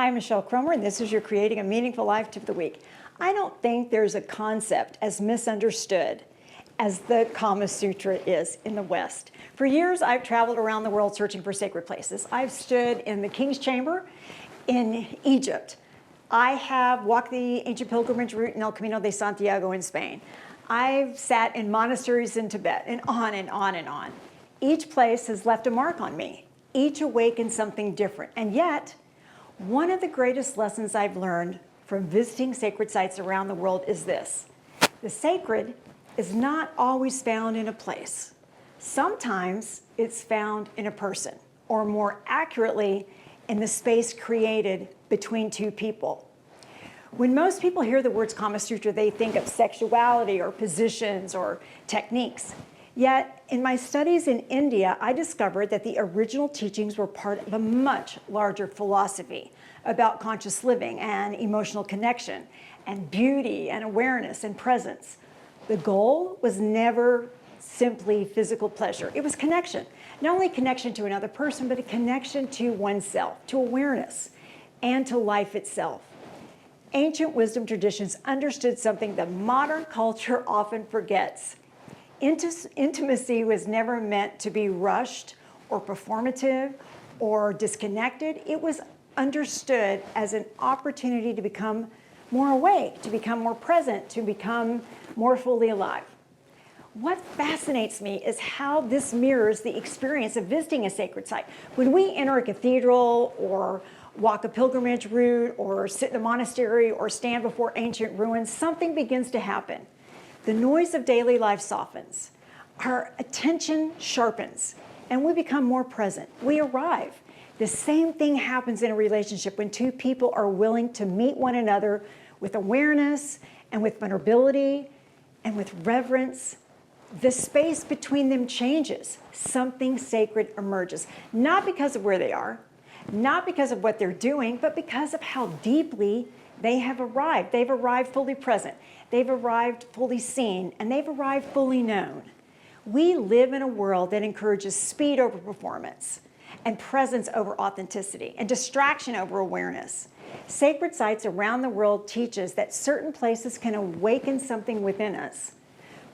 Hi, I'm Michelle Cromer, and this is your Creating a Meaningful Life Tip of the Week. I don't think there's a concept as misunderstood as the Kama Sutra is in the West. For years, I've traveled around the world searching for sacred places. I've stood in the King's Chamber in Egypt. I have walked the ancient pilgrimage route in El Camino de Santiago in Spain. I've sat in monasteries in Tibet, and on and on and on. Each place has left a mark on me. Each awakened something different. And yet, one of the greatest lessons I've learned from visiting sacred sites around the world is this: the sacred is not always found in a place. Sometimes it's found in a person, or more accurately, in the space created between two people. When most people hear the words Kama Sutra, they think of sexuality or positions or techniques. Yet, in my studies in India, I discovered that the original teachings were part of a much larger philosophy about conscious living and emotional connection and beauty and awareness and presence. The goal was never simply physical pleasure. It was connection. Not only connection to another person, but a connection to oneself, to awareness, and to life itself. Ancient wisdom traditions understood something that modern culture often forgets. Intimacy was never meant to be rushed or performative or disconnected. It was understood as an opportunity to become more awake, to become more present, to become more fully alive. What fascinates me is how this mirrors the experience of visiting a sacred site. When we enter a cathedral or walk a pilgrimage route or sit in a monastery or stand before ancient ruins, something begins to happen. The noise of daily life softens, our attention sharpens, and we become more present. We arrive. The same thing happens in a relationship when two people are willing to meet one another with awareness and with vulnerability and with reverence. The space between them changes. Something sacred emerges, not because of where they are, not because of what they're doing, but because of how deeply they have arrived. They've arrived fully present. They've arrived fully seen, and they've arrived fully known. We live in a world that encourages speed over performance, and presence over authenticity, and distraction over awareness. Sacred sites around the world teach us that certain places can awaken something within us.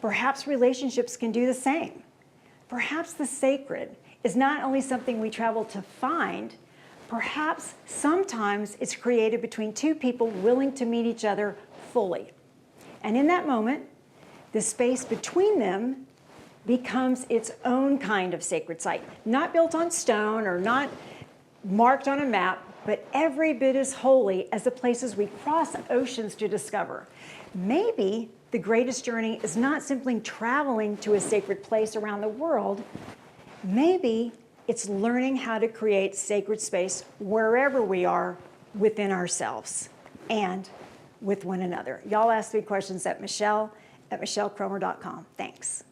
Perhaps relationships can do the same. Perhaps the sacred is not only something we travel to find, perhaps sometimes it's created between two people willing to meet each other fully. And in that moment, the space between them becomes its own kind of sacred site, not built on stone or not marked on a map, but every bit as holy as the places we cross oceans to discover. Maybe the greatest journey is not simply traveling to a sacred place around the world. Maybe it's learning how to create sacred space wherever we are within ourselves and with one another. Y'all ask me questions at Michelle@michellecromer.com. Thanks.